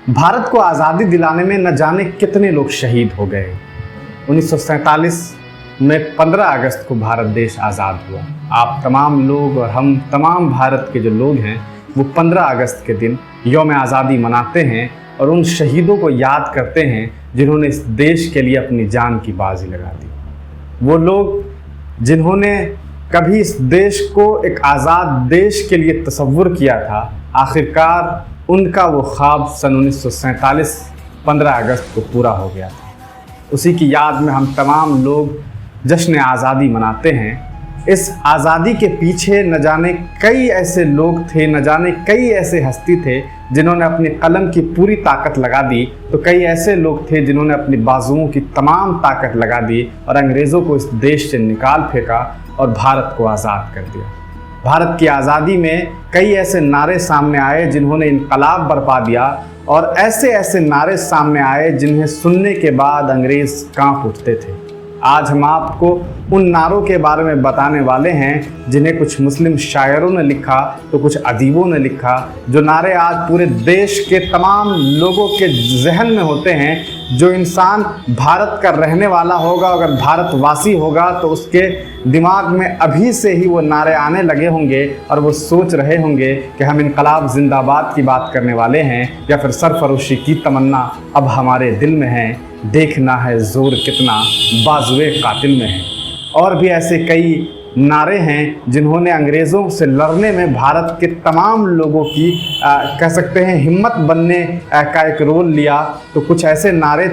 भारत को आज़ादी दिलाने में न जाने कितने लोग शहीद हो गए। 1947 में 15 अगस्त को भारत देश आज़ाद हुआ। आप तमाम लोग और हम तमाम भारत के जो लोग हैं वो 15 अगस्त के दिन यौम आज़ादी मनाते हैं और उन शहीदों को याद करते हैं जिन्होंने इस देश के लिए अपनी जान की बाजी लगा दी। वो लोग जिन्होंने कभी इस देश को एक आज़ाद देश के लिए तसव्वुर किया था, आखिरकार उनका वो ख्वाब सन 1947 15 अगस्त को पूरा हो गया था। उसी की याद में हम तमाम लोग जश्न आज़ादी मनाते हैं। इस आज़ादी के पीछे न जाने कई ऐसे लोग थे, न जाने कई ऐसे हस्ती थे जिन्होंने अपने कलम की पूरी ताकत लगा दी, तो कई ऐसे लोग थे जिन्होंने अपनी बाजुओं की तमाम ताकत लगा दी और अंग्रेज़ों को इस देश से निकाल फेंका और भारत को आज़ाद कर दिया। भारत की आज़ादी में कई ऐसे नारे सामने आए जिन्होंने इनकलाब बरपा दिया और ऐसे ऐसे नारे सामने आए जिन्हें सुनने के बाद अंग्रेज़ कांप उठते थे। आज हम आपको उन नारों के बारे में बताने वाले हैं जिन्हें कुछ मुस्लिम शायरों ने लिखा तो कुछ अदीबों ने लिखा, जो नारे आज पूरे देश के तमाम लोगों के जहन में होते हैं। जो इंसान भारत का रहने वाला होगा, अगर भारतवासी होगा, तो उसके दिमाग में अभी से ही वो नारे आने लगे होंगे और वो सोच रहे होंगे कि हम इनकलाब जिंदाबाद की बात करने वाले हैं या फिर सरफरोशी की तमन्ना अब हमारे दिल में है, देखना है जोर कितना बाजुए कातिल में है। और भी ऐसे कई नारे हैं जिन्होंने अंग्रेज़ों से लड़ने में भारत के तमाम लोगों की कह सकते हैं हिम्मत बनने का एक रोल लिया। तो कुछ ऐसे नारे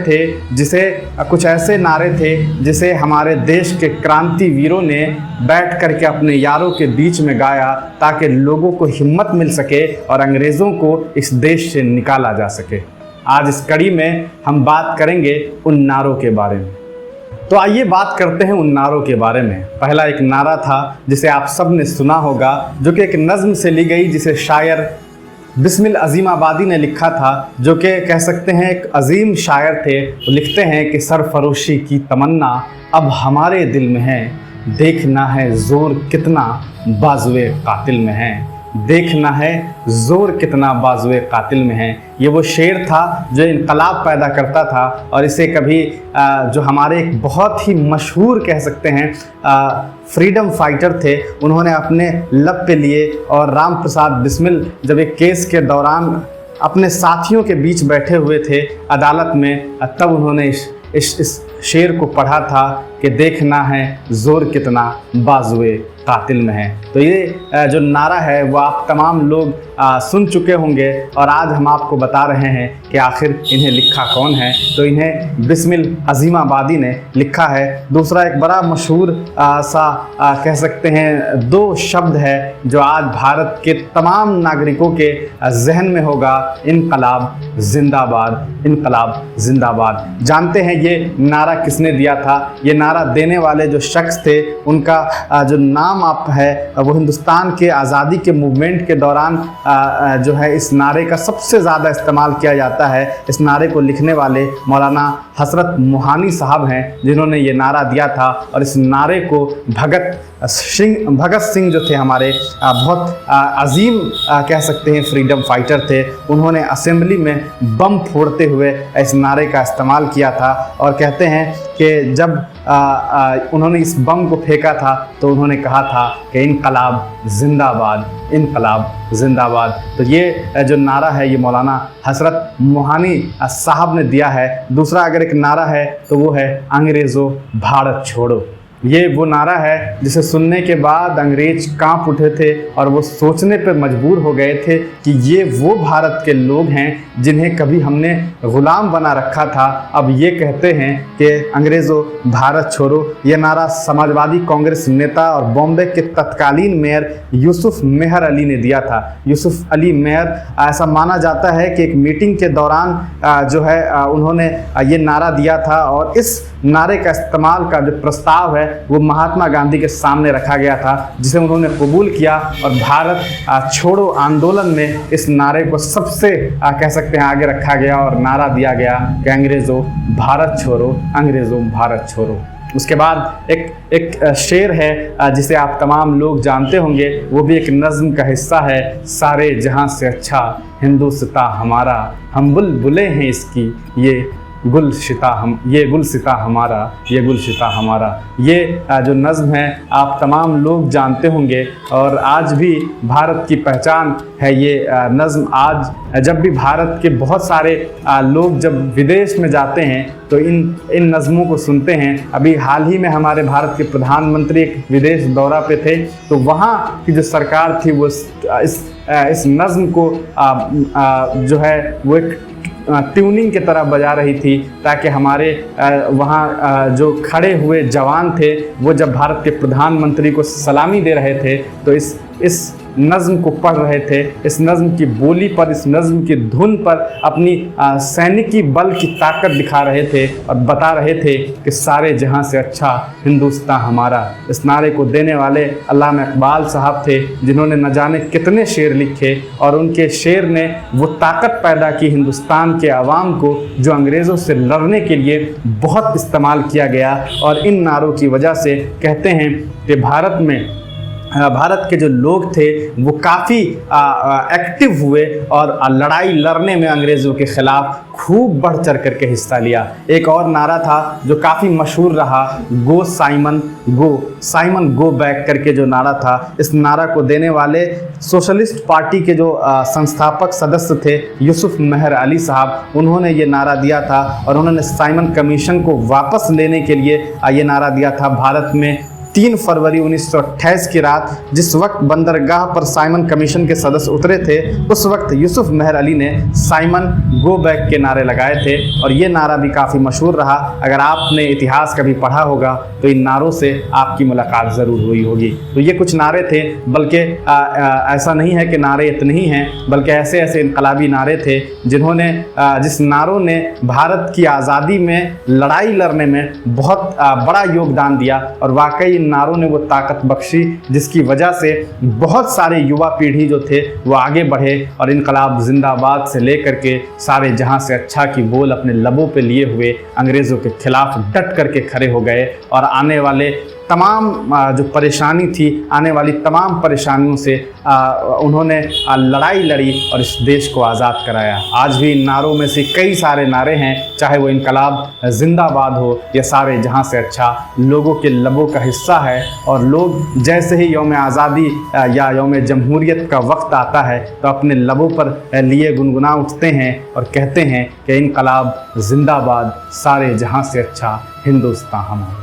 थे जिसे हमारे देश के क्रांति वीरों ने बैठ करके अपने यारों के बीच में गाया ताकि लोगों को हिम्मत मिल सके और अंग्रेज़ों को इस देश से निकाला जा सके। आज इस कड़ी में हम बात करेंगे उन नारों के बारे में। तो आइए बात करते हैं उन नारों के बारे में। पहला एक नारा था जिसे आप सब ने सुना होगा, जो कि एक नज़्म से ली गई, जिसे शायर बिस्मिल अज़ीमाबादी ने लिखा था, जो कि कह सकते हैं एक अजीम शायर थे। वो लिखते हैं कि सरफरोशी की तमन्ना अब हमारे दिल में है, देखना है ज़ोर कितना बाजुए कातिल में है, देखना है ज़ोर कितना बाजुए कातिल में है। ये वो शेर था जो इनकलाब पैदा करता था और इसे कभी जो हमारे एक बहुत ही मशहूर कह सकते हैं फ्रीडम फाइटर थे, उन्होंने अपने लब पे लिए। और राम प्रसाद बिस्मिल जब एक केस के दौरान अपने साथियों के बीच बैठे हुए थे अदालत में, तब उन्होंने इस शेर को पढ़ा था कि देखना है ज़ोर कितना बाजुए कातिल में है। तो ये जो नारा है वो आप तमाम लोग सुन चुके होंगे और आज हम आपको बता रहे हैं कि आखिर इन्हें लिखा कौन है। तो इन्हें बिस्मिल अज़ीमाबादी ने लिखा है। दूसरा एक बड़ा मशहूर कह सकते हैं दो शब्द है जो आज भारत के तमाम नागरिकों के जहन में होगा, इनकलाब जिंदाबाद, इनकलाब जिंदाबाद। जानते हैं ये नारा किसने दिया था? ये नारा देने वाले जो शख्स थे उनका जो नाम आप है वो हिंदुस्तान के आज़ादी के मूवमेंट के दौरान जो है इस नारे का सबसे ज़्यादा इस्तेमाल किया जाता है। इस नारे को लिखने वाले मौलाना हसरत मोहानी साहब हैं जिन्होंने ये नारा दिया था। और इस नारे को भगत सिंह जो थे हमारे बहुत अजीम कह सकते हैं फ्रीडम फाइटर थे, उन्होंने असेंबली में बम फोड़ते हुए इस नारे का इस्तेमाल किया था। और कहते हैं कि जब उन्होंने इस बम को फेंका था तो उन्होंने कहा था कि इनकलाब जिंदाबाद, इनकलाब जिंदाबाद। तो ये जो नारा है ये मौलाना हसरत मोहानी साहब ने दिया है। दूसरा अगर एक नारा है तो वो है अंग्रेज़ों भारत छोड़ो। ये वो नारा है जिसे सुनने के बाद अंग्रेज कांप उठे थे और वो सोचने पर मजबूर हो गए थे कि ये वो भारत के लोग हैं जिन्हें कभी हमने ग़ुलाम बना रखा था, अब ये कहते हैं कि अंग्रेज़ों भारत छोड़ो। ये नारा समाजवादी कांग्रेस नेता और बॉम्बे के तत्कालीन मेयर यूसुफ मेहर अली ने दिया था। यूसुफ अली मेहर, ऐसा माना जाता है कि एक मीटिंग के दौरान जो है उन्होंने ये नारा दिया था और इस नारे का इस्तेमाल का जो प्रस्ताव है वो महात्मा गांधी के सामने रखा गया था, जिसे उन्होंने कबूल किया और भारत छोड़ो आंदोलन में इस नारे को सबसे कह सकते हैं आगे रखा गया और नारा दिया गया कि अंग्रेज़ों भारत छोड़ो, अंग्रेज़ों भारत छोड़ो। उसके बाद एक शेर है जिसे आप तमाम लोग जानते होंगे, वो भी एक नज़्म का हिस्सा है। सारे जहां से अच्छा हिंदुस्तां हमारा, हम बुलबुलें हैं इसकी, ये गुलशिता हमारा, ये गुलशिता हमारा। ये जो नज़्म है आप तमाम लोग जानते होंगे और आज भी भारत की पहचान है ये नज़्म। आज जब भी भारत के बहुत सारे लोग जब विदेश में जाते हैं तो इन नज़मों को सुनते हैं। अभी हाल ही में हमारे भारत के प्रधानमंत्री एक विदेश दौरा पे थे, तो वहाँ की जो सरकार थी वो इस नज़्म को जो है वो एक ट्यूनिंग की तरह बजा रही थी, ताकि हमारे वहाँ जो खड़े हुए जवान थे वो जब भारत के प्रधानमंत्री को सलामी दे रहे थे तो इस नज़्म को पढ़ रहे थे, इस नज़्म की बोली पर, इस नज़्म की धुन पर अपनी सैनिकी बल की ताकत दिखा रहे थे और बता रहे थे कि सारे जहां से अच्छा हिंदुस्तान हमारा। इस नारे को देने वाले अल्लामा इकबाल साहब थे, जिन्होंने न जाने कितने शेर लिखे और उनके शेर ने वो ताकत पैदा की हिंदुस्तान के अवाम को, जो अंग्रेज़ों से लड़ने के लिए बहुत इस्तेमाल किया गया। और इन नारों की वजह से कहते हैं कि भारत के जो लोग थे वो काफ़ी एक्टिव हुए और लड़ाई लड़ने में अंग्रेज़ों के ख़िलाफ़ खूब बढ़ चढ़ करके हिस्सा लिया। एक और नारा था जो काफ़ी मशहूर रहा, गो साइमन गो बैक करके जो नारा था। इस नारा को देने वाले सोशलिस्ट पार्टी के जो संस्थापक सदस्य थे यूसुफ मेहर अली साहब, उन्होंने ये नारा दिया था और उन्होंने साइमन कमीशन को वापस लेने के लिए ये नारा दिया था। भारत में 3 फरवरी 1928 की रात जिस वक्त बंदरगाह पर साइमन कमीशन के सदस्य उतरे थे, उस वक्त यूसुफ मेहर अली ने साइमन गो बैक के नारे लगाए थे और ये नारा भी काफ़ी मशहूर रहा। अगर आपने इतिहास कभी पढ़ा होगा तो इन नारों से आपकी मुलाकात ज़रूर हुई होगी। तो ये कुछ नारे थे, बल्कि ऐसा नहीं है कि नारे इतने ही हैं, बल्कि ऐसे ऐसे इनकलाबी नारे थे जिस नारों ने भारत की आज़ादी में लड़ाई लड़ने में बहुत बड़ा योगदान दिया और वाकई नारों ने वो ताकत बख्शी जिसकी वजह से बहुत सारे युवा पीढ़ी जो थे वो आगे बढ़े और इनकलाब जिंदाबाद से लेकर के सारे जहां से अच्छा की बोल अपने लबों पे लिए हुए अंग्रेज़ों के खिलाफ डट करके खड़े हो गए और आने वाले तमाम जो परेशानी थी, आने वाली तमाम परेशानियों से उन्होंने लड़ाई लड़ी और इस देश को आज़ाद कराया। आज भी इन नारों में से कई सारे नारे हैं, चाहे वो इनकलाब जिंदाबाद हो या सारे जहां से अच्छा, लोगों के लबों का हिस्सा है। और लोग जैसे ही यौम आज़ादी या यौम जमहूरियत का वक्त आता है तो अपने लबों पर लिए गुनगुना उठते हैं और कहते हैं कि इनकलाब जिंदाबाद, सारे जहां से अच्छा हिंदुस्तान हमारा।